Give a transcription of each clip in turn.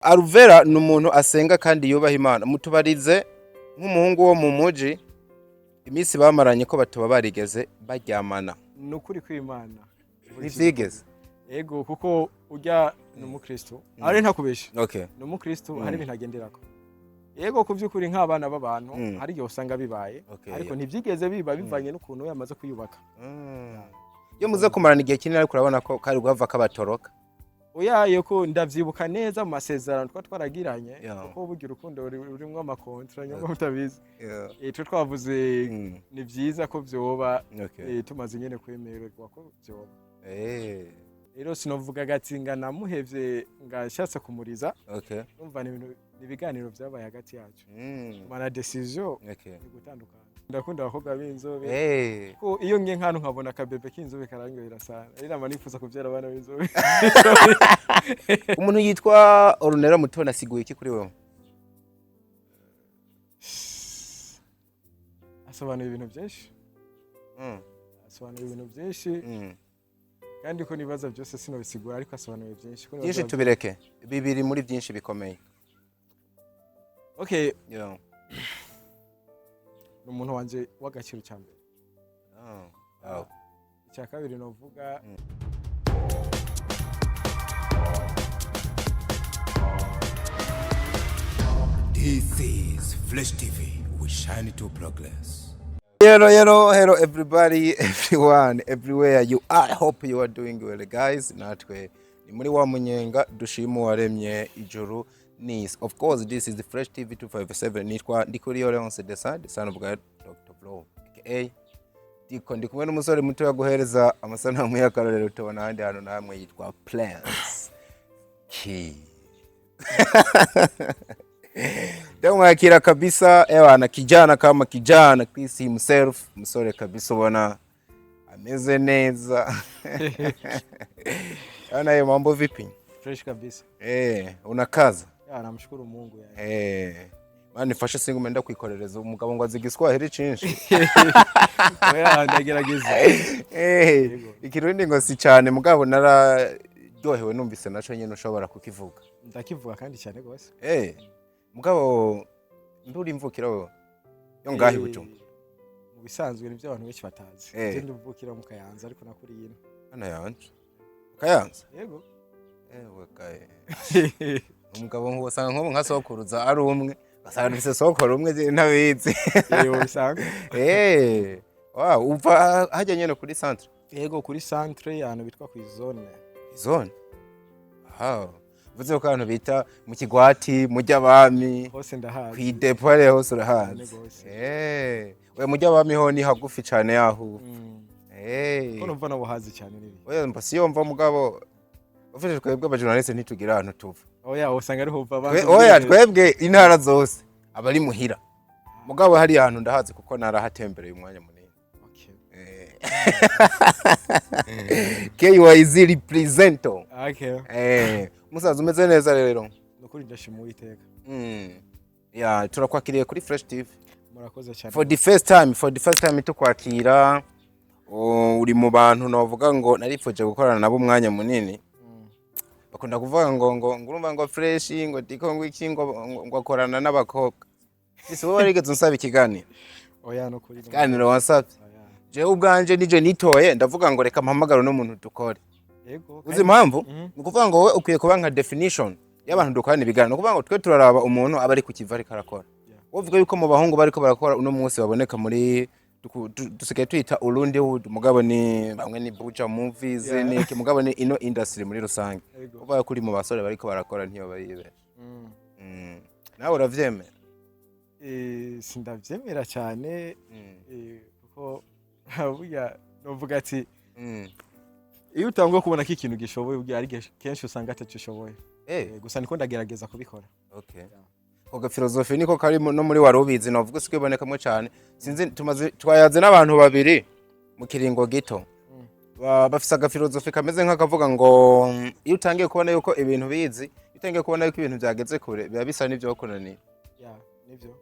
Alvella ni umuntu asenga kandi yubaha Imana. Mutubarize nk'umuhungu wo mu muji iminsi bamaranye ko batoba barigeze baryamana. Nukuri kw'Imana. Ntivyigeze. Ego kuko urya ni umukristo. Ari ntakubesha. Okay. Ni umukristo hari ibintu agenderako. Ego kuvyukuri nk'abana b'abantu hari igihe usanga bibaye ariko ntivyigeze biba bivanye n'ukuntu yamaze kuyubaka. Iyo muze kumarana igihe kinini ariko urabona ko kari guhava kabatoroka. Oyaye ko ndavyibuka neza mu masezerano twagiranye kuko burya urukundo rurimwo amakontra nyuma mutabizi. Twe twavuze ni vyiza ko vyoba tumaze nyene kwemererwa ko vyoba. Rero sinovuga gatsinga namuhevye ngashatse kumuriza. Numva ni ibintu ibiganiro vyabaye hagati yacu. Mana decision ni gutandukana. Ndakunda abakobwa b'inzobe. Ko iyo ngiye nk'ahantu nkabona akabebe k'inzobe karangohera sana. Ari nama nifuza kuvyara abana b'inzobe. Umuntu yitwa ORNELLA MUTONI asiguye iki kuri wewe? Asobanura ibintu byinshi. Asobanura ibintu byinshi. Kandi ko nibaza byose sinobisigura ariko asobanura byinshi. Byinshi tubireke. Bibiri muri byinshi bikomeye. Okay. Umuntu wanje w'agaciro cyambere. Wow. Icya kabiri novuga This is Flash TV. We shine to progress. Hello everybody, everyone, everywhere you are. I hope you are doing well, guys. Natwe ni muri wa munyenga dushima waremye ijuru n'isi. Of course, this is the Fresh TV 257. Nitwa Ndicuza the son of God, Dr. Blow, aka ndi kumwe n'umusore muto yaguhereza amasanamu y'akarorero tubona handi hano namwe yitwa Plans Key. Ndamwakira kabisa ewana kijana kama kijana Chris himself, musore kabisa ubona ameze neza. Ana hiyo mambo vipi? Fresh kabisa. Unakaza? Namshukuru Mungu yani. Mani fashe singu umeenda kwikorereza umugabo ngo azigiswahili cinshi. Ndagerageza. Ikirundi ngo si cyane mugabo nararyohewe numvise naco nyene ushobora kukivuga. Ndakivuga kandi cyane gose. Mugabo nduri imvukira wewe. Yo ngahi Bujumbura. Mu bisanzwe nivyo abantu benshi batazi. Je nduvukira mu Kayanza ariko nakuriye ino. Ana yanje. Kayanza? Yego. Kaye. Umugabo ngo usanga nko nkasokuruza ari umwe. Basanga bise sokora umwe ntabizi. Bisanga. Wow, uva hajya nyene kuri centre. Yego kuri centre ahantu bitwa ku zone. Zone? Vuze ko abantu bita mu kigwati mu ry'abami hose ndahazi kwidepore hose urahazi. We mu ry'abami ho ni hagufi cyane yaho. Ko numva nabo hazi cyane nibi. Oya mbasi yomva mugabo ufite twebwe abajournaliste ntitugira ahantu tuva. Oya usanga ari hova banze. Oya twebwe intara zose abari muhira. Mugabo hari ahantu ndahazi kuko narahatembereye umwanya munini. KYZ represento. Musaza umeze neza rero. Nukuri ndashima Uwiteka. Turakwakiriye kuri Fresh TV. Murakoze cyane. For the first time tukwakira uri mu bantu navuga ngo narifuje gukorana nabo umwanya munini. Bakunda kuvuga ngo urumva ngo Fresh ngo diko ngo iki ngo akorana n'abakobwa. Ese wowe warigeze unsaba ikiganiro? Oya nukuri. Ikiganiro wasabye. Je ubwanje nije nitoye ndavuga ngo reka mpamagara no muntu dukore. Yego. Uzi impamvu? Nukuvuga ngo wowe ukwiye kuba nka definition y'abantu dukorana ibiganiro. Nukuvuga ngo twe turaraba umuntu abari ku kivari karakora. Wovuga yuko mu bahungu bariko barakora uno munsi baboneka muri dusigaye twita Urundi Hood mugabo ni bamwe ni Buja Movies ni mugabo ni ino industry muri rusange. Uvuga kuri mu basore bariko barakora ntiyo baribesha. Nawe uravyemera? Sindavyemera cyane kuko habuya novuga ati iyo utangwa kubona ko ikintu gishoboye ubwo ari kenshi usanga atacishoboye. Gusa niko ndagerageza kubikora. Koga philosophy niko kari no muri warubizi novuga sikibonekamo cyane. Sinzi twayaze n'abantu babiri mu kiringo gito. Bafisa aga philosophy kameze nk'akavuga ngo iyo utangiye kubona yuko ibintu bizi, utangiye kubona yuko ibintu byageze kure biba bisa n'ivyo kunaniye. Nivyo.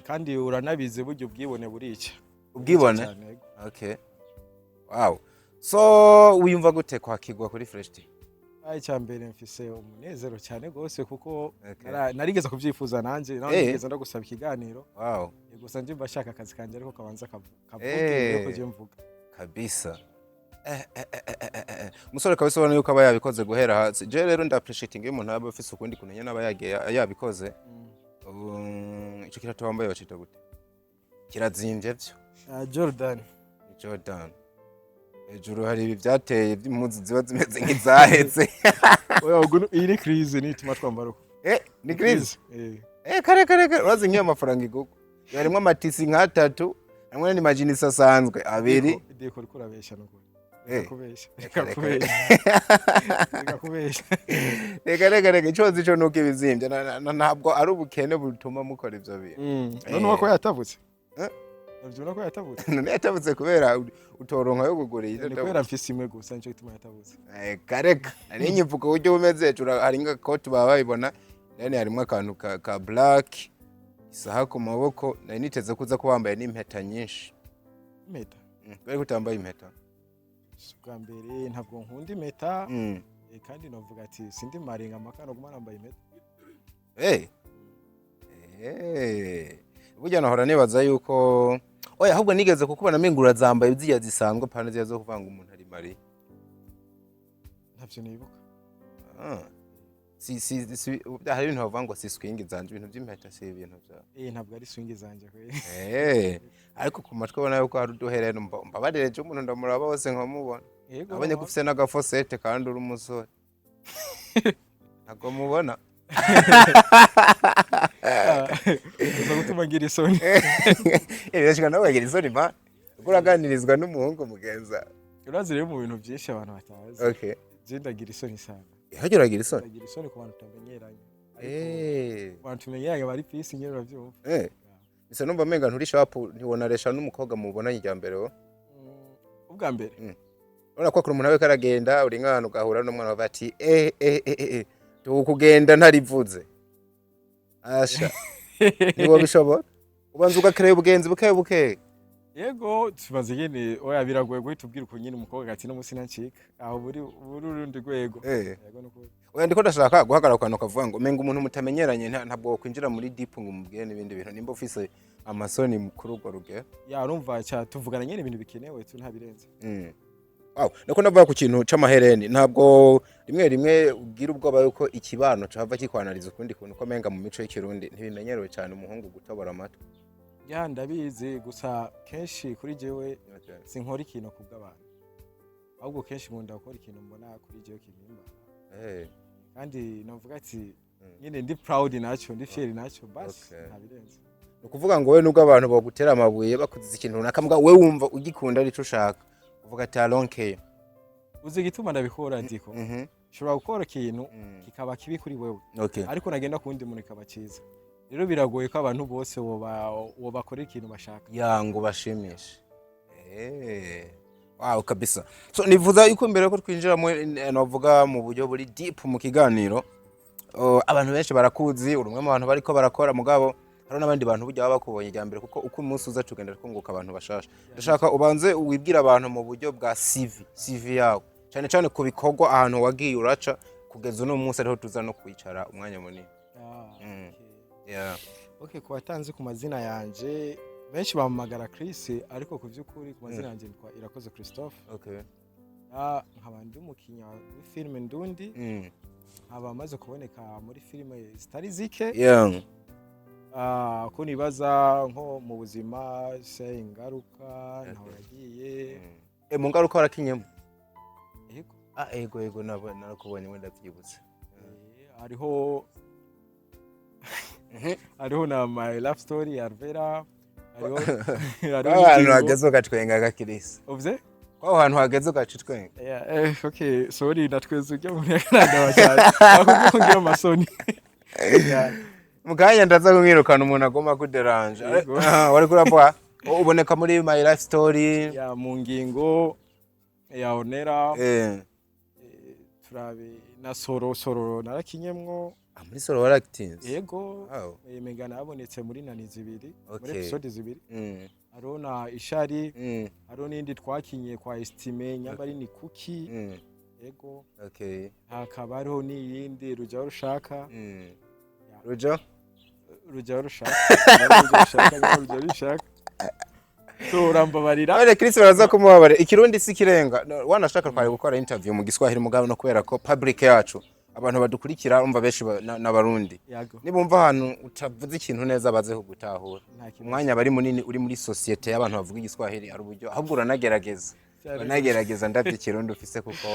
Kandi uranabize buryo bwibone burica. Ubwibone? Okay. Wow. So wiyumva gute kwakirwa kuri Fresh TV? Icyambere mfise umunezero cyane gose kuko narigeze kuvyifuza nanje nigeze ndagusaba ikiganiro. Wow. Gusa ndimba shaka akazi kanje ariko kabanza kavuge ko je mvuga. Kabisa. Musore kabisa ubona yuko aba yabikoze guhera hasi. Je rero ndappreciating iyo umuntu aba afise ukundi kunenya naba yabikoze. Ico kirato wambaye bacita gute? Kirazimvye byo. Jordan. Ejuru hari ibi byateye by'impuzu ziba zimeze nk'izahetse. Oya iyi ni crise ni tuma twambara uko. Ni crise. Kare urazi nk'iyo amafaranga igugu. Yarimo amatisi nk'atatu, hamwe n'imagine isasanzwe abiri. Deko kurabesha no gute. Reka icozi ico nuko ibizimvye ntabwo ari ubukene butuma mukora ivyo bintu. None wako yatavutse? Navyuna ko yatavutse. None yatavutse kubera utoronka yo kugurira. Ni kubera mfise imwe gusa nico gituma yatavutse. Kareka ari nyivuko uburyo bumeze hari nga coat baba bayibona none harimo akantu ka black isaha ku maboko nari niteze kuza ko wambaye n'impeta nyinshi. Impeta? Bari kutambaye impeta. Bwa mbere ntabwo nkunda impeta. Kandi novuga ati sindi marenga amakano guma nambaye impeta. Burya nahora nibaza yuko oya ahubwo nigeze kukubona mengura zambaye ziya zisanzwe pana ziya zo kuvanga umuntu ari mari. Ntavyo nibuka. Hari ibintu bavangwa si swing zanje ibintu by'impeta si ibintu bya. Ntabwo ari swing zanje kwe. Ariko ku matwe ubona yuko hari uduherero mbabadereje umuntu ndamuraba bose nkamubona. Abonye gufise n'agafosete kandi uri umusore. Ntago mubona. Uza gutuma ngira isoni. Birashika nawe ngira isoni ba. Uraganirizwa n'umuhungu mugenza. Urazi rero mu bintu byinshi abantu batazi. Okay. Je ndagira isoni sana. Hajya uragira isoni. Ndagira isoni ku bantu tutamenyeranye. Abantu tumenyeranye bari pisi nyine uravyumva. Bisa numva menga nturi sharp ntiwonaresha n'umukobwa mubona njya mbere wo. Ubwa mbere. Urabona ko umuntu awe karagenda uri nk'ahantu ugahura n'umwana bati tukugenda ntarivuze. Asha. Niwo bishobora. Ubanza ugakreye ubugenzi buke. Yego tubaze nyene oya biragoye guhita ubwira uko nyine umukobwa ati no musi nancika aho buri urundi rwego. Yego nuko. Oya ndiko ndashaka guhagarara kwano kavuga ngo menga umuntu mutamenyeranye ntabwo kwinjira muri deep ngo umubwiye n'ibindi bintu nimba ufise amasoni mukuru urwo rugero. Ya urumva cha tuvugana nyene ibintu bikenewe tu ntabirenze. Wow, nako navuga ku kintu c'amahereni ntabwo rimwe ugira ubwoba yuko ikibano cava kikwanariza ukundi kuntu ko menga mu mico y'ikirundi ntibimenyerewe cyane umuhungu gutabora amatwi. Ya ndabizi gusa kenshi kuri jewe sinkora ikintu kubw'abantu. Ahubwo kenshi nkunda gukora ikintu mbona kuri jewe kibimba. Kandi navuga ati nyine ndi proud naco ndi fier naco basi ntabirenze. Ukuvuga ngo we nubwo abantu bagutera amabuye bakuziza ikintu runaka mbwa we wumva ugikunda ari cyo ushaka. Uvuga ati alonke. Uzi gituma ndabikora ndiko. Shobora gukora ikintu kikaba kibi kuri wewe. Ariko nagenda kundi muntu kaba ciza. Rero biragoye ko abantu bose bakora ikintu bashaka. Ya ngo bashimishe. Wow kabisa. So nivuza yuko mbere ko twinjira mu navuga mu buryo buri deep mu kiganiro. Abantu benshi barakuzi urumwe mu bantu bariko barakora mugabo hari nabandi bantu burya baba bakubonye jya mbere kuko uko umunsi uza tugenda twunguka abantu bashasha. Ndashaka ubanze wibwira abantu mu buryo bwa CV yawe. Cyane ku bikorwa ahantu wagiye uraca kugeza no munsi ariho tuza no kwicara umwanya munini. Okay ku batanzi ku mazina yanje benshi bamagara Chris ariko ku byukuri ku mazina yanje kwa Irakoze Christophe. Nkaba ndi umukinya wa filme ndundi. Nkaba maze kuboneka muri filme zitari zike. Ko nibaza nko mu buzima se ingaruka ntaho yagiye. Mu ngaruka warakinyemo. Ego narakubonye wenda byibutse. Hariho na my love story Alvella. Hariho ahantu hageze ugatwenga gakirisa. Uvuze? Kwa ahantu hageze ugacitwenga. Okay, sorry natweze ujya muri Canada wacyane. Akubwo ngira amasoni. Muganya ndaza kumwirukana umuntu agoma kuderanje. Wari kurapwa uboneka muri my life story ya mu ngingo ya Ornella. Turabe na soro narakinyemwo. Muri soro warakitinze. Yego. Mengana abonetse muri nani zibiri, muri episode zibiri. Arona ishari, arona indi twakinye kwa estime nyambari ni cookie. Yego. Okay. Hakaba hariho n'iyindi Ruja rushaka. Ruja? Ruja rushaka. Ruja rushaka. So urambabarira. None Chris baraza kumubabare. Ikirundi si kirenga. Wanashaka kwari gukora interview mu Giswahili mugabo no kubera ko public yacu abantu badukurikira umva benshi n'abarundi. Nibumva ahantu utavuze ikintu neza bazeho gutahura. Umwanya bari munini uri muri societe y'abantu bavuga Igiswahili ari uburyo ahubwo uranagerageza. Banagerageza ndavye ikirundi ufise kuko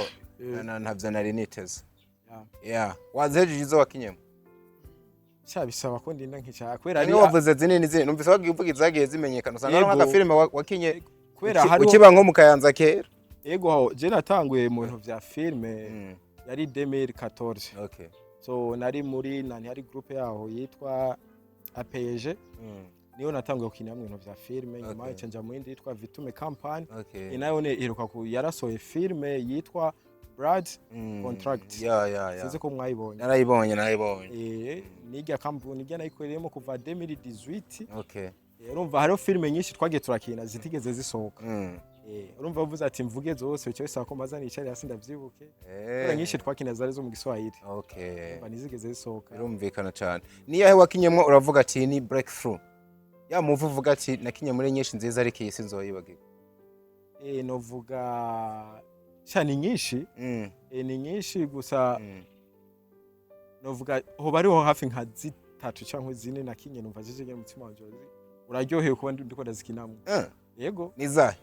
ntavyo nari niteze. Yeah. Wazeje izo wakinyemo. Bisaba ko ndinda nk'ica kwera ari wavuze zinini zini numvise wagivuga izagiye zimenyekana usanga ari nka filime wakinye kwera hari ukiba nko mu Kayanza kera. Yego je natanguye mu bintu vya filme yari 2014. Okay. So nari muri nani hari groupe yaho yitwa APG. Niyo natanguye gukina mu bintu vya filme nyuma icanja mu yindi yitwa Vitume Campaign. Inayo ne iruka ku yarasoye filme yitwa Brad Contract. Sinzi ko mwayibonye. Narayibonye. Nijya kampuni nijya nayikoreyemo kuva 2018. Okay. Urumva hariho filme nyinshi twagiye turakina zitigeze zisohoka. Urumva uvuze ati mvuge zose cyo bisaba ko mazani icari hasi ndavyibuke. Kora nyinshi twakina zari zo mu Giswahili. Okay. Banizigeze zisohoka. Birumvikana cyane. Niyahe wakinyemwo uravuga ati ni breakthrough. Ya muvu uvuga ati nakinye muri nyinshi nziza ariko iyi sinzoyibagirwa. Novuga cyane nyinshi. Ni nyinshi gusa novuga ho bariho hafi nka zitatu cyangwa zine nakinye numva zije mu mutima wanje uraryoheye kuba ndiko ndazikinamwe. Yego nizahe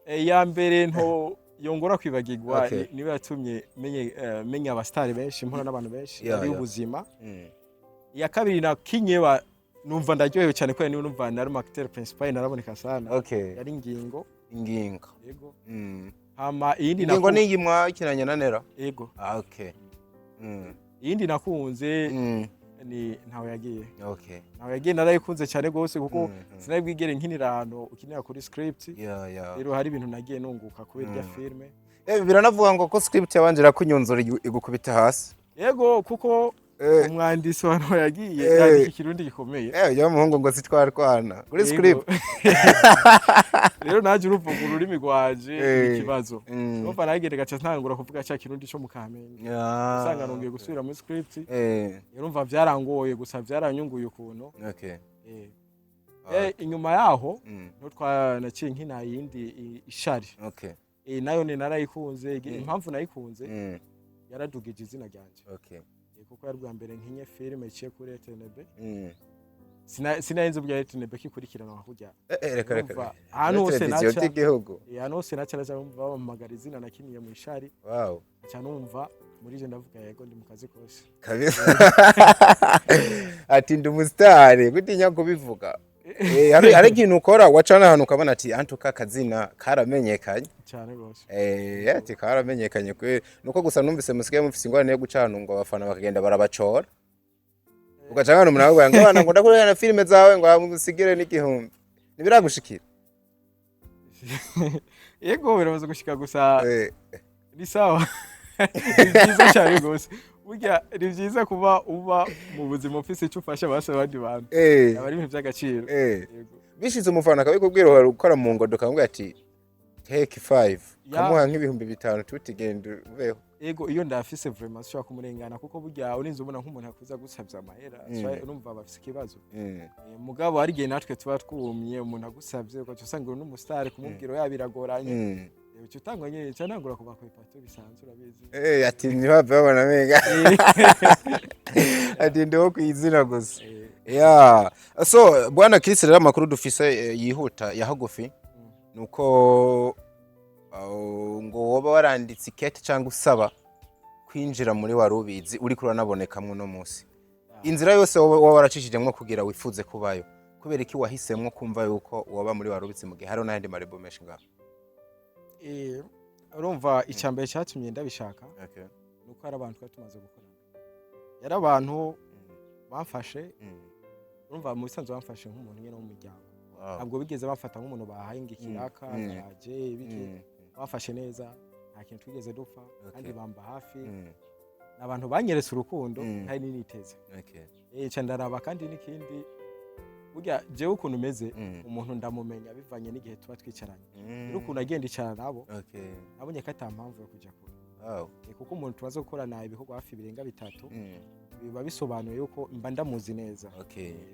ya mbere nto yongora kwibagirwa niwe yatumye menya abastari benshi mpora n'abantu benshi ari ubuzima. Ya kabiri nakinye numva ndaryohewe cyane ko niwe numva nari acteur principal naraboneka sana. Yari ingingo. Yego. Hama iyindi ingingo ningi mwakinanye na Nera. Yego. Okay. Iyindi nakunze ni ntawe yagiye. Okay. Ntawe yagiye narayikunze cyane gose kuko sinabwigere nkinira ahantu ukinira kuri script. Rero hari ibintu nagiye nunguka kubera ya filme. Biranavuga ngo ko script yabanjira kunyunzura igukubita hasi. Yego kuko umwandisi wano yagiye yandika ikirundi gikomeye. Yo muhungu ngo sitwarwana kuri script. Rero naje uruvuga ururimi rwaje ikibazo. Numva nagende gacha ntangura kuvuga cya kirundi cyo mu Kamenge. Usanga nongeye gusubira muri script. Urumva byarangoye gusa byaranyunguye ukuntu. Okay. Inyuma yaho no twanaciye nkina yindi ishari. Okay. Nayo ne narayikunze impamvu nayikunze yaradugije izina ryanje. Okay. Kuko yari bwa mbere nkinye filme ciye kuri TNB. Sinayenze bya TNB kikurikirana kujya. Reka. Hano hose naca igihugu. Hano hose naca bumva magazine nakiniye mu ishari. Wow. Acha numva muri je ndavuga yego ndi mu kazi kose. Kabisa. Ati ndi umustar gutinya kubivuga. Hari ikintu ukora wacana hano ukabona ati antuka kazina karamenyekanye cyane gose. Ati karamenyekanye kwe nuko gusa numvise musigaye mufise ingwane yo gucana ngo abafana bakagenda barabacora. Ugacana umuntu nawe ngo abana ngo ndakurana filme zawe ngo musigire n'igihumbi. Nibiragushikira. Yego birabaza gushika gusa. Ni sawa. Biza cyane gose. Burya ni byiza kuba uba mu buzima ufise icyo ufasha abasha abandi bantu. Abari ibintu by'agaciro. Bishize umufana kabikubwira uhora ukora mu ngodo kamwe ati take 5 kamuha nk'ibihumbi 5 tutigenda ubeho. Yego iyo ndafise vraiment sho kumurengana kuko burya urinze ubona nk'umuntu akuza gusabya amahera urumva bafise ikibazo. Mugabo ari gihe natwe tuba twumye umuntu agusabye uko usanga n'umustar kumubwira yabiragoranye. Utanganye cyanangura kuba ku ipato bisanzwe urabizi. Ati niba babona mega. Ati ndo kwizina gusa. So bwana Chris rero amakuru dufise yihuta yahagufi nuko ngo woba waranditse ikete cyangwa usaba kwinjira muri warubizi uri kuranaboneka no munsi. Inzira yose woba waracishijemwe kugira wifuze kubayo kubera iki wahisemwe kumva yuko woba muri warubizi mu gihe hari n'andi marebo menshi ngaho. Urumva icyambere cyatumye ndabishaka. Nuko hari abantu twatumaze gukorana. Yari abantu bamfashe. Urumva mu bisanzwe bamfashe nk'umuntu nyene wo mu muryango. Ntabwo bigeze bamfata nk'umuntu bahaye ngikiraka baje biki. Bamfashe neza nta kintu twigeze dupfa kandi bamba hafi. Nabantu banyeretse urukundo hari niniteze. Cya ndaraba kandi n'ikindi burya jewe ukuntu meze umuntu ndamumenya bivanye n'igihe tuba twicaranye. Urukundo agenda icara nabo. Nabonye ko atampamvu yo kujya kure. kuko umuntu tumaze gukorana ibikorwa hafi birenga bitatu biba bisobanuye yuko mba ndamuzi neza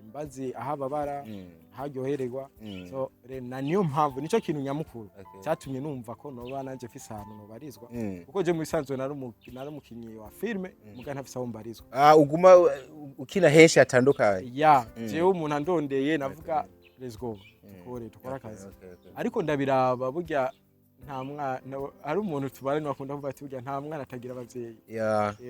mbazi aho ababara haryohererwa so na niyo mpamvu nico kintu nyamukuru cyatumye numva ko noba nanje mfise ahantu nobarizwa kuko je mu bisanzwe naramukinyi wa filme muga ntafise aho mbarizwa uguma ukina henshi hatandukanye jewe umuntu andondeye navuga let's go tukora akazi ariko ndabiraba burya nta mwana ari umuntu tubare n'akunda kuvuga ati burya nta mwana atagira abavyeyi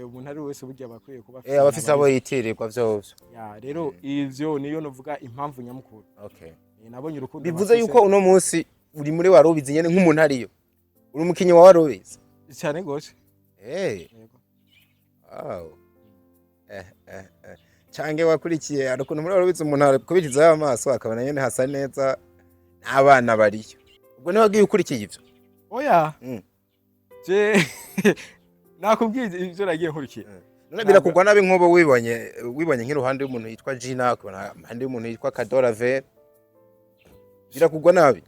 umuntu ari wese burya bakwiye kuba abafise abo yitirirwa vyose rero ivyo niyo novuga impamvu nyamukuru nabonye urukundo bivuze yuko uno munsi uri muri warubizi nyene nk'umuntu ariyo uri umukinyi wa warubizi cyane gose cange wakurikiye arukuntu muri warubizi umuntu kubitiza amaso akabona nyene hasa neza n'abana bariyo ubwo niho wagiye ukurikiye ivyo oya je nakubwiye ivyo nagiye nkurikiye none birakugwa nabi nkobo wibonye nk'iruhande y'umuntu yitwa Gina akona hande y'umuntu yitwa Kadora Ver birakugwa nabi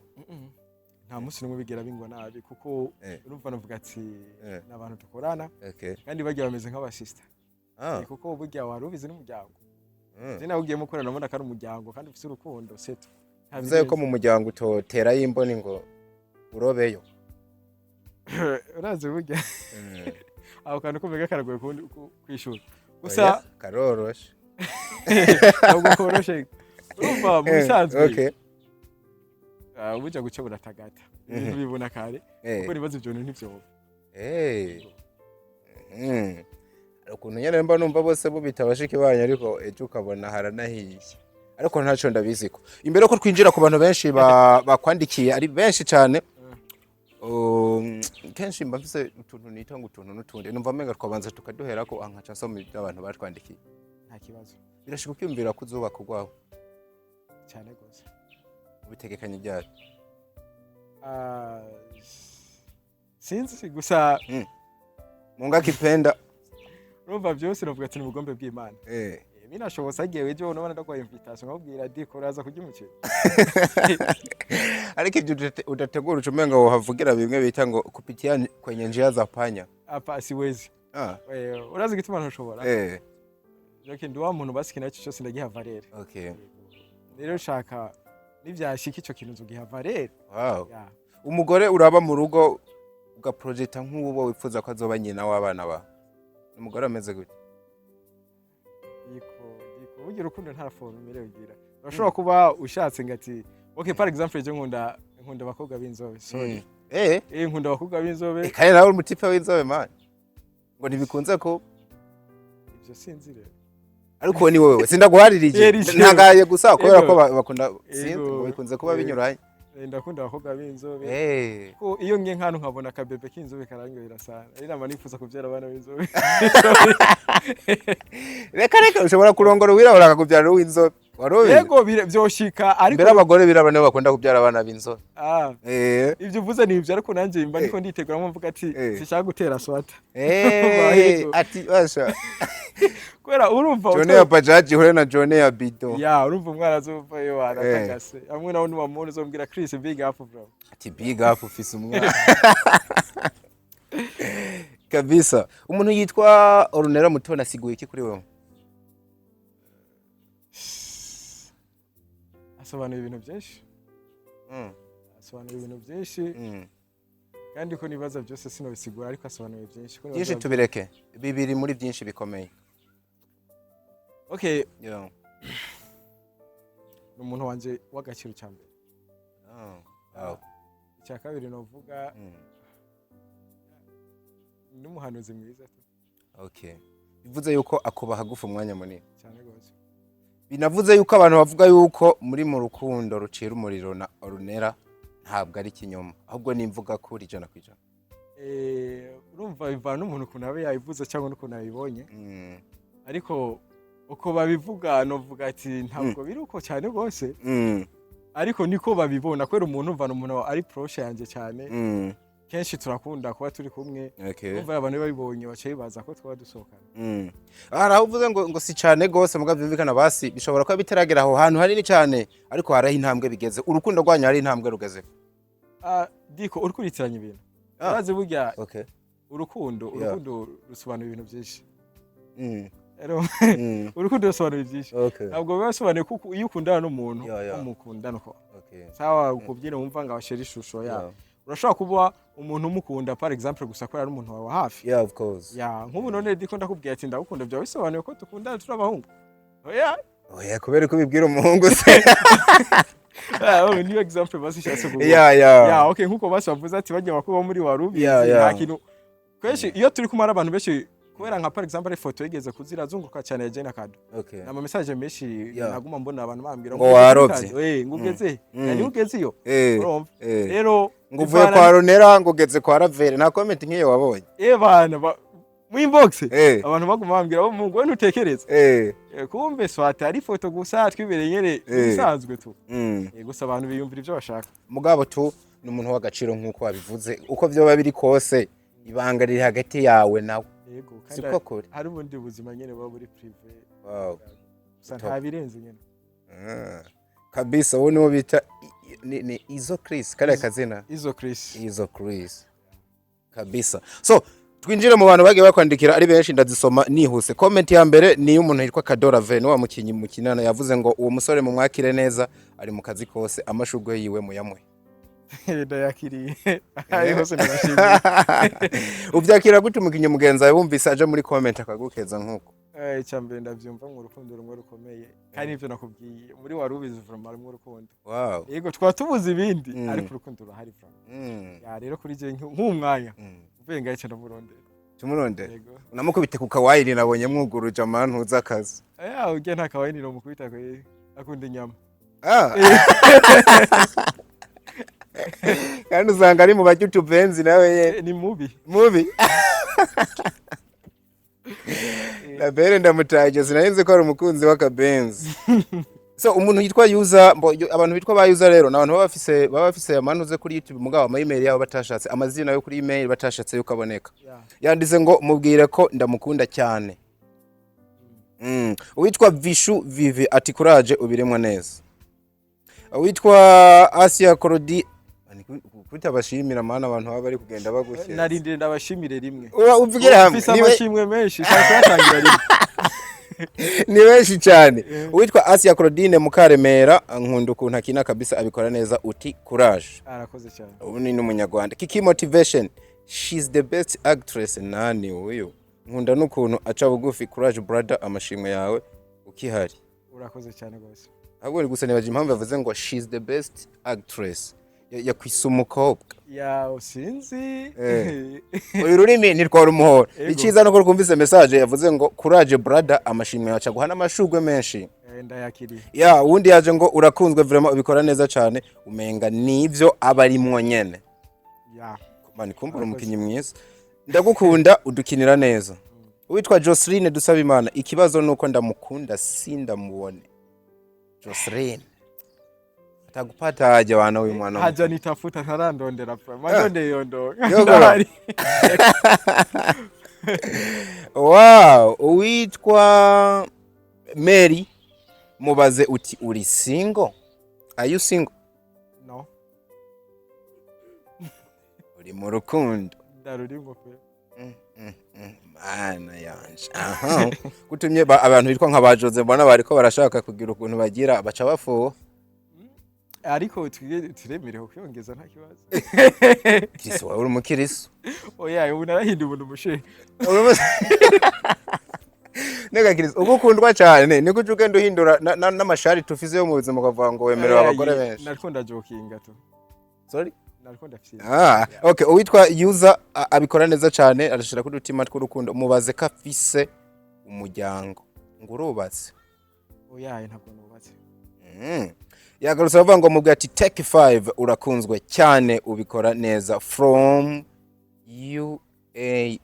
nta musi numwe bigera bingwa nabi kuko urumva navuga ati n'abantu tukorana kandi bagiye bameze nk'aba sister kuko burya warubizi n'umuryango je nawe ugiye mukorana nabona kandi umuryango kandi ufite urukundo seto bivuze ko mu muryango utotera y'imboni ngo urobeyo urazi burya aho kandi kumvega karagoye kwishura gusa karoroshe ahubwo koroshe urumva mu bisanzwe ubuja guca buratagata ibintu bibona kare kuko nibaza ivyo ntivyoba ukuntu nyene mba numva bose bubita abashiki banyu ariko ejo ukabona haranahiye ariko ntaco ndabiziko imbere ko twinjira ku bantu benshi bakwandikiye ari benshi cyane kenshi mba mfise utuntu nita ngo utuntu n'utundi numva menga twabanza tukaduhera ko ankaca nsoma abantu batwandikiye nta kibazo birashika ukwiyumvira ko uzoba kugwaho cyane gose ubitegekanye byari sinzi gusa munga kipenda urumva byose navuga ati n'ubugombe bw'Imana binashobotse agiye ejo nabona ndakwaye invitation nkabwira diko raza kurya umuceri ariko ibyo udategura ucumenga wo havugira bimwe bita ngo kupitia kwenye njia za panya hapa siwezi urazi gituma ntushobora joke ndi wa muntu basiki nacyo cyose ndagiha valere rero shaka nivyashika ico kintu uzogiha valere umugore uraba mu rugo ugaprojecta nk'uwo wifuza ko azoba nyina w'abana ba umugore ameze gute burya urukundo nta formule ugira urashobora kuba ushatse ngati par exemple je nkunda abakobwa b'inzobe sorry nkunda abakobwa b'inzobe kandi nawe umutipe w'inzobe man ngo ntibikunze ko ivyo sinzi rero ariko ni wewe sindaguharirije ntagaye gusa kubera ko bakunda sinzi ngo bikunze kuba binyuranye ndakunda abakobwa b'inzobe ko iyo ngiye nk'ahantu nkabona akabebe k'inzobe karangohera sana ari nama nifuza kubyara abana b'inzobe reka ushobora kurongora wirabura akakubyara uw'inzobe warobe yego byoshika ariko mbere abagore birabura nibo bakunda kubyara abana b'inzobe ivyo uvuze nivyo ariko nanje mba niko nditegura mvuga ati sishaka gutera swata ati basha kwera urumva Jone ya bajaji hore na Jone ya bido urumva umwana azova yo aratagase amwe nawo niwamuntu uzombwira Chris big up bro ati big up ufise umwana kabisa umuntu yitwa ORNELLA MUTONI asiguye iki kuri wewe asobanura ibintu byinshi asobanura ibintu byinshi kandi ko nibaza byose sinobisigura ariko asobanura byinshi tubireke bibiri muri byinshi bikomeye umuntu wanje w'agaciro cyambere icya kabiri novuga n'umuhanuzi mwiza bivuze yuko akubaha gufa umwanya munini cyane gose binavuze yuko abantu bavuga yuko muri mu rukundo rucira umuriro na ORNELLA ntabwo ari kinyoma ahubwo nimvuga kuri ijana kwijana urumva bivana n'umuntu ukuntu abe yabivuze cyangwa n'ukuntu abibonye ariko uko babivuga novuga ati ntabwo biri uko cyane gose ariko niko babibona kwera umuntu umva umuntu ari proche yanje cyane kenshi turakunda kuba turi kumwe umva abantu babibonye bacaye baza ko twaba dusohokana araho uvuze ngo si cyane gose muga byumvikana basi bishobora kuba bitaragera aho hantu hari ni cyane ariko haraho intambwe bigeze urukundo rwanyu hari intambwe rugeze diko urikuritiranye ibintu urazi burya urukundo rusobanura ibintu byinshi. Urukundo rusobanura byinshi. Ntabwo biba bisobanuye kuko iyo ukundana n'umuntu umukundana uko. Sawa ukubyina wumva ngo abashera ishusho ya. Urashobora kuba umuntu umukunda par exemple gusa ko ari umuntu wawe hafi. Yeah, of course. Nk'ubu none ndiko ndakubwiye ati ndagukunda byawe bisobanuye ko tukundana turi abahungu. Kubera ko bibwira umuhungu se. Niyo example basi cyase kuvuga. Okay nkuko basi bavuze ati bajya bakuba muri warubi nta kintu. Kweshi iyo turi kumara abantu benshi kubera nka par exemple ifoto yigeze kuzirazunguruka cyane ya Jane Kado. Na message menshi naguma mbona abantu bambira ngo warobye. Ngugeze. Nani ugeze iyo. Rero nguvuye kwa Ronera ngugeze kwa Ravere nta comment nkiyo wabonye. Bana mu inbox abantu baguma bambira bo mungu we ntutekereza. Kumbe swati ari ifoto gusa twibereye nyene bisanzwe tu. Gusa abantu biyumvira ibyo bashaka. Mugabo tu ni umuntu w'agaciro nkuko wabivuze uko byo babiri kose ibanga riri hagati yawe nawe. Yego kandi hari ubundi buzima nyene baba buri privé. Wow. Nta birenze nyene. Kabisa wowe niwo bita ni Izo Chris kale kazina. Izo Chris. Kabisa. So twinjire mu bantu bagiye bakwandikira ari benshi ndazisoma nihuse. Comment ya mbere ni umuntu yitwa Kadora Ven wa mukinyi mukinana yavuze ngo uwo musore mu mwakire neza ari mu kazi kose amashugwe yiwe muyamwe. Ndayakiriye. Ayo hose ndashimye. Ubyakira gute umukinyi mugenza yawe bumvise aje muri comment akagukeza nkuko? Cyambere ndavyumva mu rukundo rumwe rukomeye. Kandi ivyo nakubwiye muri warubizi vraiment mu rukundo. Wow. Yego twatubuza ibindi ariko urukundo ruhari vraiment. Rero kuri je nk'umwanya. Uvuye ngaye cyane murondera. Tumurondera. Unamukubite ku kawaii nabonye mwuguruje amantu uzakazi. Ujye nta kawaii no mukubita ko akunda inyama. Kandi usanga ari mu YouTube benzi nawe ni mubi. Labere ndamutaje sinahinze ko ari umukunzi w'akabenzi. So umuntu yitwa user abantu bitwa ba user rero nabantu baba bafise amanuze kuri YouTube mugabo ama email yabo batashatse amazina yo kuri email batashatse yo kaboneka. Yandize ngo mubwire ko ndamukunda cyane. Uwitwa Vishu Vivi ati courage ubiremwa neza. Uwitwa Asia Korodi kuita bashimira mana abantu baba bari kugenda bagushyira. Narindire ndabashimire rimwe. Uvugira hamwe. Fisa amashimwe menshi twatangira rimwe. Ni benshi cyane. Uwitwa Asia Claudine Mukaremera nkunda ukuntu akina kabisa abikora neza uti courage. Arakoze cyane. Ubu ni n'umunyarwanda. Kiki motivation. She's the best actress nani uyu. Nkunda n'ukuntu aca bugufi courage brother amashimwe yawe ukihari. Urakoze cyane gose. Ahubwo ni gusa nibaje impamvu yavuze ngo she's the best actress. Yakwisa umukobwa. Usinzi. Uyu rurimi nitwara umuhoro. Iciza no kumvise message yavuze ngo courage brother amashimwe yaca guhana amashugwe menshi. Ndayakiriye. Uwundi yaje ngo urakunzwe vraiment ubikora neza cyane umenga nivyo abarimwo nyene. Mani kumbura umukinyi mwiza. Ndagukunda udukinira neza. Uwitwa Jocelyn dusaba Imana ikibazo nuko ndamukunda sindamubone. Jocelyn atakupata haja wana huyu mwana. Haja nitafuta ntarandondera pa. Mandonde yondo. Wow, uwitwa Mary mubaze uti uri single? Are you single? No. Uri mu rukundo. Ndaruringo pe. Mana yanje. Kutumye abantu bitwa nka bajoze mbona bariko barashaka kugira ukuntu bagira baca bafuha. Ariko turemereho kwiyongeza nta kibazo. Kristo wawe uri umukiristo. Ubu narahindi ubuntu mushe. Nega Kristo ugukundwa cyane niko ugenda uhindura n'amashari tufize yo mu buzima ukavuga ngo wemerera abagore benshi. Narikunda jokinga to. Sorry? Narikunda fisi. Okay, uwitwa user abikora neza cyane arashira ku dutima tw'urukundo mubaze ka fise umuryango ngo urubatse. Ntabwo nubatse. Yagarutse bavuga ngo mubwe ati take 5 urakunzwe cyane ubikora neza from UAA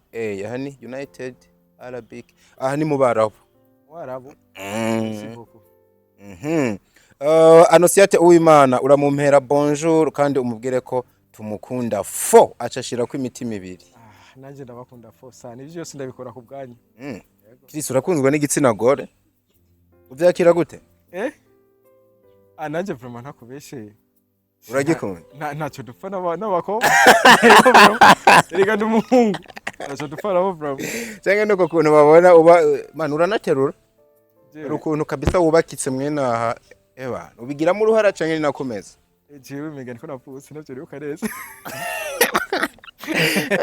hani United Arabic ni mubarabu. Warabu. Anosiate Uwimana uramumpera bonjour kandi umubwire ko tumukunda fo acashira ku imitima ibiri. Nanje ndabakunda fo sana ivyo byose ndabikora ku bwanyu. Kristo urakunzwe n'igitsina gore. Uvyakira gute? Nanje vraiment ntakubeshe. Uragikunda? Ntacyo dupfa n'abakobwa. Rega ndumuhungu. Acha dufaramo bro. Cyangwa nuko kuntu babona uba man uranaterura. Urukuntu kabisa wubakitse mwene aha eba ubigiramo uruhara canke nakomeza. Jewe mega niko napfutse navyo rero kareza.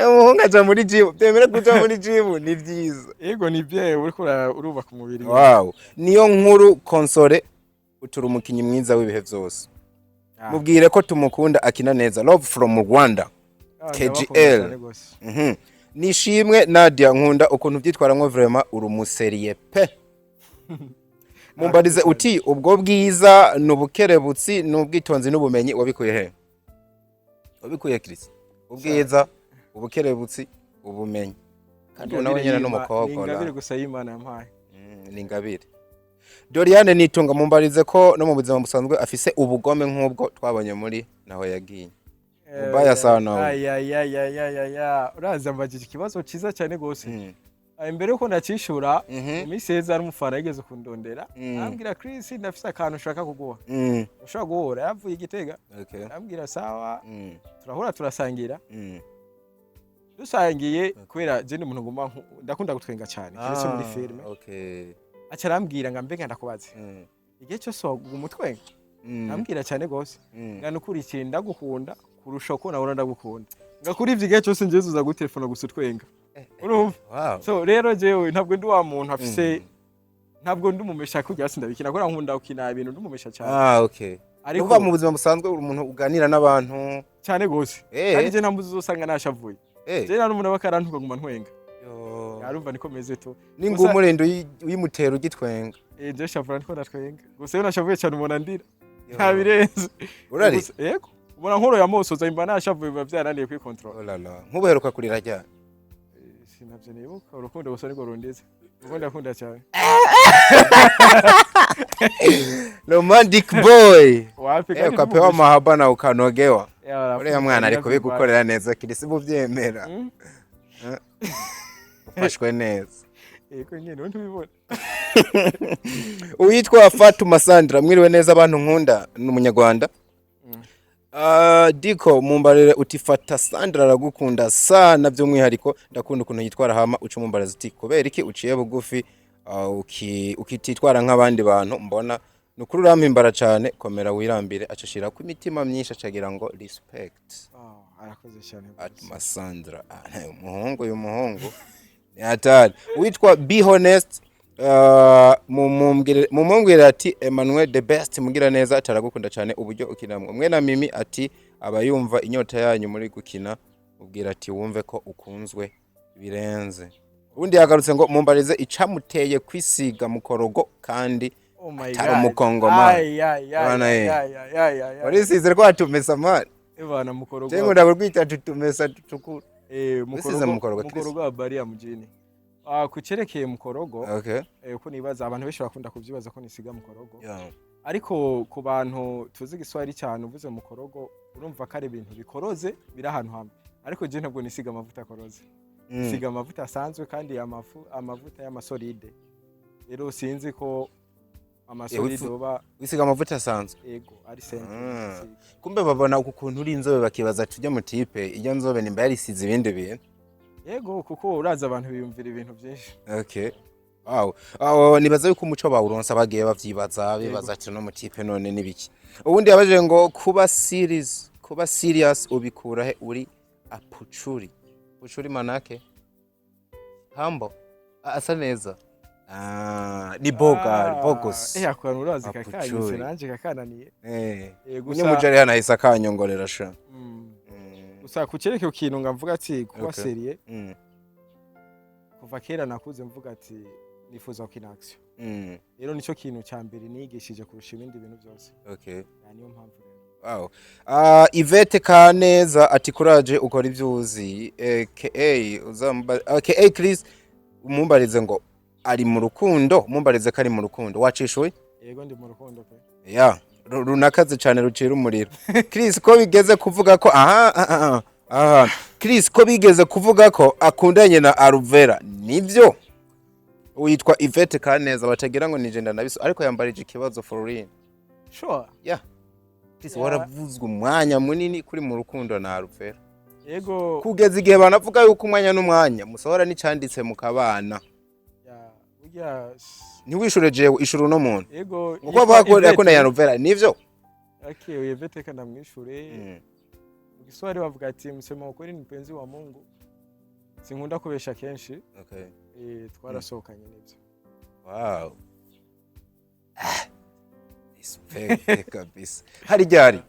Umuhungu aja muri gym, temera kuja muri gym ni vyiza. Yego ni bye uriko urubaka umubiri. Wow, niyo nkuru Konsole utura umukinyi mwiza w'ibihe vyose. Mubwire ko tumukunda akina neza. Love from Rwanda. KGL. Nishimwe Nadia nkunda ukuntu byitwaramwe vraiment urumuseriye pe. Mumbarize uti ubwo bwiza nubukerebutsi n'ubwitonzi n'ubumenyi wabikuye he? Wabikuye Chris. Ubwiza, ubukerebutsi, ubumenyi. Kandi nawe nyene n'umukobwa. Ni ingabire gusa y'Imana yampaye. Ni ingabire. Doriane nitunga mumbarize ko no mu buzima busanzwe afise ubugome nk'ubwo twabonye muri naho yagiye. Ubaya sana. Aya. Uraza mbagije ikibazo ciza cyane gose. Imbere yuko ndacishura, imiseza ari umufana yigeze kundondera. Ambwira Chris ndafise akantu ushaka kuguha. Ushaka guhora yavuye igitega. Ambwira sawa. Turahura turasangira. Dusangiye kubera je ndi umuntu ngoma ndakunda gutwenga cyane. Kiretse muri filme. Acha arambwira nga mbega ndakubaze. Igihe cyose umutwenga. Ambwira cyane gose. Ngana ukurikiye ndagukunda kurusha ko nabona ndagukunda. Ngakuri ivyo igihe cyose njeze uza gutelefona gusa utwenga. Urumva? So rero jewe ntabwo ndi wa muntu afise ntabwo ndi umumesha kujya sindabikina ko nkunda ukina ibintu ndi umumesha cyane. Okay. Ariko mu buzima busanzwe umuntu uganira n'abantu cyane gose. Kandi je ntambuze uzosanga nashavuye. Je nari umuntu bakarantuka nguma ntwenga. Arumva niko meze to. Ningu umurendo uyimutera ugitwenga. Je shavura niko ndatwenga. Gusa yo nashavuye cyane umuntu andira. Ntabirenze. Urari? Yego. Ubona nkoro ya mosoza imba nashavuye biba byarananiye kwi control. Oh la la. Nkubuheruka kurira ryari? Sinavyo nibuka urukundo gusa niko rundeze. Ubundi akunda cyane. Romantic boy. Wapi kandi ukapewa mahaba na ukanogewa. Uriya mwana ariko bigukorera neza kirisi buvyemera. Ufashwe neza. Eko nyene ntubibona. Uyitwa Fatuma Sandra mwiriwe neza abantu nkunda n'umunyarwanda. Diko mumbarire utifata Sandra aragukunda sana by'umwihariko ndakunda ukuntu yitwara hama uca mumbaraza uti kubera iki uciye bugufi ukititwara nk'abandi bantu mbona nukuri urampimbara cyane komera wirambire acashira ku imitima myinshi acagira ngo respect. Arakoze cyane Fatuma Sandra uyu muhungu ni hatari witwa Be Honest mumumbwira ati Emmanuel the best mugira neza ataragukunda cyane uburyo ukinamwe mwe na Mimi ati abayumva inyota yanyu muri gukina ubwira ati wumve ko ukunzwe birenze ubundi yagarutse ngo mumbarize icamuteye kwisiga mukorogo kandi atari umukongoma warisize rwatumesa mani Evana mukorogo cyangwa ndabwita tutumesa tukuru mukorogo wa Baria mujini kucerekeye mukorogo uko nibaza abantu benshi bakunda kuvyibaza ko nisiga mukorogo ariko ku bantu tuzi giswahili cyane uvuze mukorogo urumva kare ibintu bikoroze biri ahantu hamwe ariko je ntabwo nisiga amavuta akoroze nisiga amavuta asanzwe kandi amavuta y'amasolide rero sinzi ko amasolide oba wisiga amavuta asanzwe yego ari sente kumbe babona ukuntu uri inzobe bakibaza tujye mu tipe iyo nzobe nimba yarisize ibindi bintu yego kuko uraza abantu biyumvira ibintu byinshi. Okay. Wow. Nibaza yuko umuco bawuronsa bagiye bavyibaza bibaza ati no mutipe none nibiki. Ubundi yabaje ngo kuba serious ubikura he uri apuchuri. Puchuri manake hambo asa neza. Ni bogos. Akwana urazi kakanyise nanje kakananiye. Gusa mujari hana hisa kanyongorera sha. Gusa kucereke ukintu ngamvuga ati kuba serie kuva kera nakuze mvuga ati nifuza gukina action rero nico kintu cyambere nigishije kurusha ibindi bintu byose niyo mpamvu rero Ivete Kaneza ati courage ukora ivyuzi aka Chris umumbarize ngo ari mu rukundo umumbarize kari mu rukundo wacishuye yego ndi mu rukundo pe runakaze cyane rucira umuriro Chris ko bigeze kuvuga ko Chris ko bigeze kuvuga ko akundanye na Alvella nibyo uyitwa Ivete Kaneza batagira ngo nije ndanabiso ariko yambarije ikibazo for real sure Chris waravuzwe umwanya munini kuri mu rukundo na Alvella Ego kugeza igihe banavuga yuko umwanya n'umwanya musohora n'icanditse mu kabana ya burya ntiwishure jewe ishuru no muntu ego uko bakorera ko na Alvella nivyo okay uyevete kana mwishure mu Kiswahili bavuga ati msema ukweli ni mpenzi wa Mungu sinkunda kubesha kenshi okay twarasohokanye nivyo wow respect kabisa hari ryari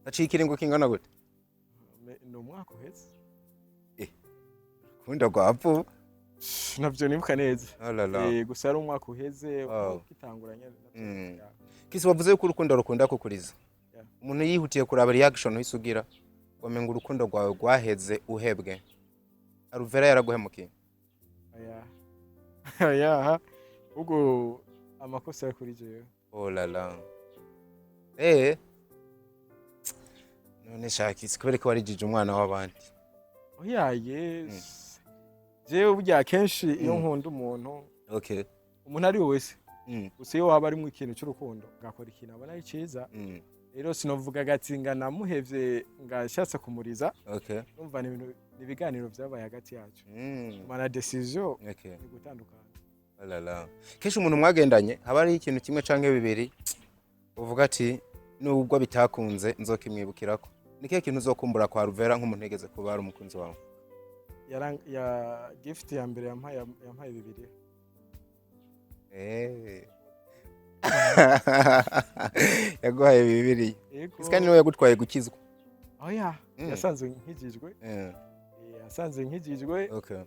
haciye ikiringo kingana gute no mwaka uheze kunda rwapo navyo nibuka neza gusa ari umwaka uheze ukitanguranye kisi wavuze ko urukundo rukunda kukuriza umuntu yihutiye kuraba reaction wisugira wamenga urukundo rwawe rwaheze uhebwe Alvella yaraguhemukiye aya ubwo amakosa yakuri jewe oh la la none shakisi kubera ko warijije umwana w'abandi oyaye jewe burya kenshi iyo nkunda umuntu okay umuntu ari wese gusa iyo waba ari mu ikintu cy'urukundo ngakora ikintu abona ari cyiza rero sinovuga gatsinga namuhevye ngashatse kumuriza okay umva ni ibiganiro byabaye hagati yacu mana decision ni gutandukana la kesho umuntu mwagendanye haba ari ikintu kimwe canke bibiri uvuga ati nubwo bitakunze nzokimwibukirako nikiye kintu uzokumbura kwa Alvella nk'umuntu yegeze kuba ari umukunzi wawe ya gift ya mbere yampaye bibiri yaguhaye bibiri iskani niwe yagutwaye gukizwa oya yasanze nkijijwe okay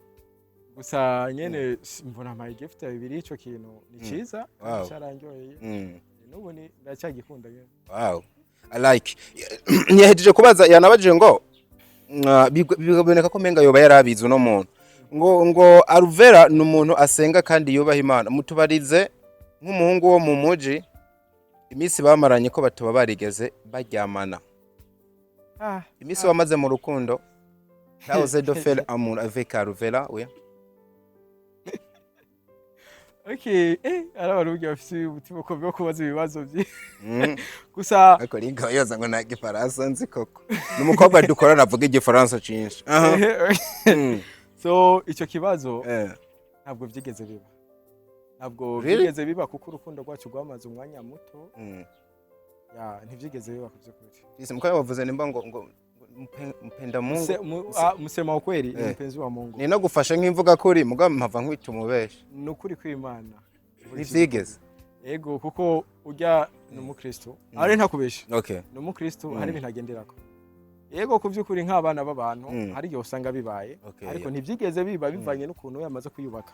gusa nyene mbona my gift ya bibiri ico kintu ni ciza cyarangyoye nubu ni ndacyagikunda nyene wow I like nyahejeje kubaza yanabajije ngo biboneka ko menga yoba yarabizi no muntu ngo Alvella ni umuntu asenga kandi yubaha Imana mutubarize nk'umuhungu wo mu muji imisi bamaranye ko batuba barigeze baryamana imisi wamaze mu rukundo How's de faire amour avec Alvella oui okay arabarugiye afite ubutima ko byo kubaza ibibazo bye gusa ariko ringa yoza ngo nage Faransa nzi koko numukobwa dukorana avuga igifaransa cyinshi so icyo kibazo ntabwo byigeze biba ntabwo byigeze biba kuko urukundo rwacu rwamaze umwanya muto ntibyigeze biba kubyukuri isi mukaya wavuze nimba ngo mpenda Mungu musema ukweli mpenzi wa Mungu ni no gufasha nk'imvuga kuri mugabo mpava nkwita umubesha nukuri kw'Imana ntivyigeze ego kuko ujya n'umukristo ari ntakubesha okay n'umukristo hari ibintu agenderako ego kuvyukuri nk'abana b'abantu hari igihe usanga bibaye ariko ntivyigeze biba bivanye n'ukuntu yamaze kuyubaka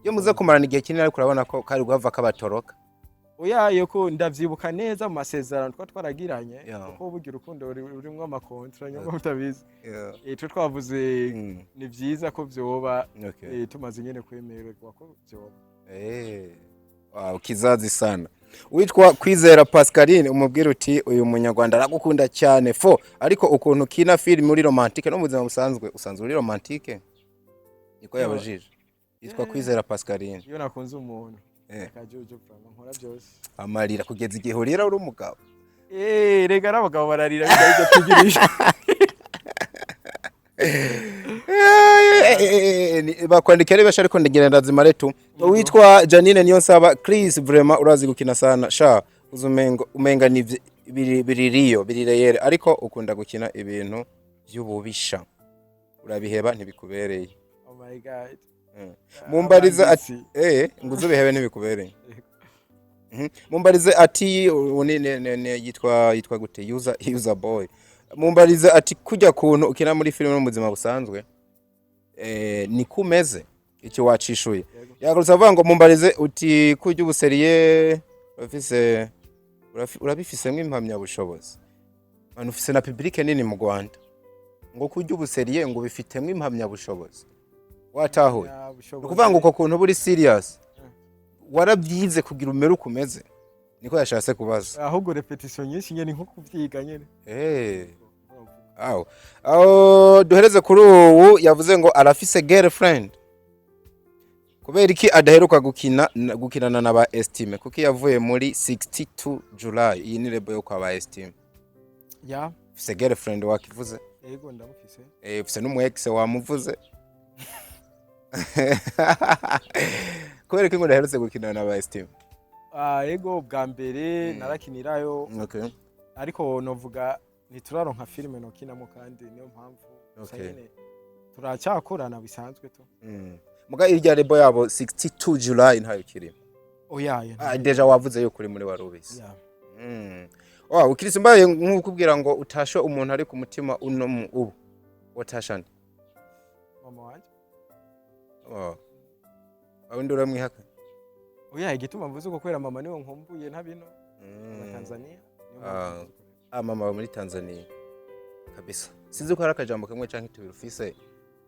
iyo muze kumarana igihe kinini ariko urabona ko kari guhava kabatoroka oya ko ndavyibuka neza mu masezerano twaragiranye kuko burya urukundo rurimwo amakontra nyuma mutabizi twe twavuze ni vyiza ko vyoba tumaze nyene kwemererwa ko vyoba wow kizazi sana witwa Kwizera Pascaline umubwira uti uyu munyarwanda aragukunda cyane ariko ukuntu kina film muri romantique no muzima busanzwe usanzwe uri romantique niko yabajije yitwa Kwizera Pascaline iyo nakunze umuntu akajojo prama nkora byose amarira kugeza igihe urira uri umugabo rega abagabo bararira bigaje tugirisha bakwandika ari basha ariko ndagenda zimare tu witwa Janine niyo nsaba Chris vraiment urazi gukina sana sha umenga ni birireyere ariko ukunda gukina ibintu by'ububisha urabiheba ntibikubereye oh my god mumbariza ati nguzo bihebe ntibikubereye mumbarize ati yitwa gute user boy mumbarize ati kujya kuntu ukina muri filime no muzima busanzwe ni kumeze icyo wacishuye yaguruza avuga ngo mumbarize uti kujya ubuseriye urabifise nk'impamya bushobozi abantu ufise na public nini mu Rwanda ngo kujya ubuseriye ngo bifite nk'impamya bushobozi watahuye ukuvuga ngo uko kuntu buri serious warabyize kugira umere ukomeze niko yashase kubaza ahubwo repetition nyinshi nyene nko kuvyiga nyene duhereze kuri ubu yavuze ngo arafise girlfriend kubera iki adaheruka gukinana na ba Estime kuko yavuye muri 62 July iyi ni lebo yo kwa ba Estime ufise girlfriend wakivuze yego ndamufise ufise n'umu ex wamuvuze kubera ko ngo ndaherutse gukina na ba Esteem yego bwa mbere narakinirayo okay ariko novuga ntituraronka filime nokinamo kandi niyo mpamvu nyene turacyakorana bisanzwe to muga irya rebo yabo 62 July ntayo kirimo oya deja wavuze yuko uri muri warubisi ukirisi mbaye nk'ukubwira ngo utashe umuntu ari ku mutima uno ubu watashane mama wanje awundi uramwihaka oya igituma mvuze ko kwera mama niwe nkumbuye ntabino mu Tanzania mama wa muri Tanzania kabisa sinzi ko hari akajambo kamwe canke tubiri ufise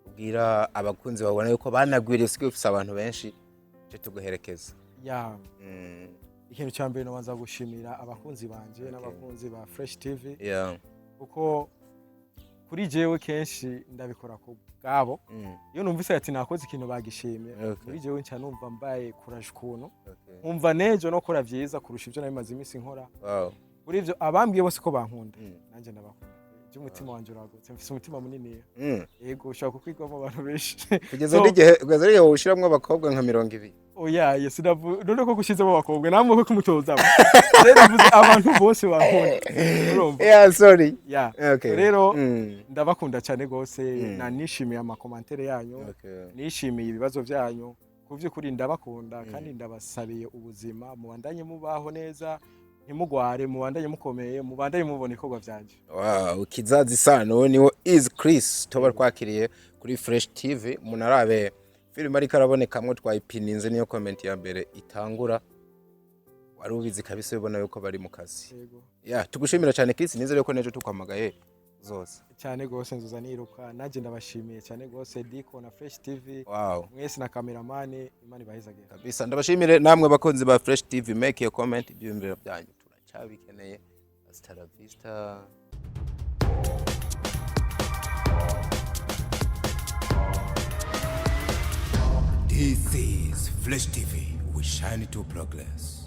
ubwira abakunzi babona yuko banagwiriye sike ufise abantu benshi cyo tuguherekeza ikintu cya mbere nabanza gushimira abakunzi banje n'abakunzi ba Fresh TV kuko kuri jewe kenshi ndabikora ku bwabo iyo numvise ati nakoze ikintu bagishimye kuri jewe nca numva mbaye courage kuntu umva nejo no kora vyiza kurusha ivyo nabimaze imisi nkora kuri ivyo abambwiye bose ko bankunda nanje ndabakunda umutima wanje uragutse mfise umutima munini yego ushaka kukwigwamo abantu benshi kugeza n'igihe ushiramwe abakobwa nka 20 oya sinavu none ko gushizemo abakobwa namwe ko kumutoza rero mvuze abantu bose bankunda sorry rero ndabakunda cyane gose nanishimiye amakomantere yanyu nishimiye ibibazo byanyu kuvyo kuri ndabakunda kandi ndabasabiye ubuzima mubandanye mubaho neza ntimugware mubandanye mukomeye mubandanye mubona ikorwa byanje kizazi sano niwo is Chris toba twakiriye kuri Fresh TV munarabe film ari karabonekamwe twayipininze niyo comment ya mbere itangura wari ubizi kabisa ubona yuko bari mu kazi tugushimira cyane Chris nizere yuko nejo tukwamagaye zose cyane gose nzuza niruka naje ndabashimiye cyane gose Diko na Fresh TV mwese na cameraman imani bahizagera kabisa ndabashimire namwe bakonzi ba Fresh TV make a comment ibyumviro byanyu turacabikeneye hasta la vista This is Fresh TV we shine to progress.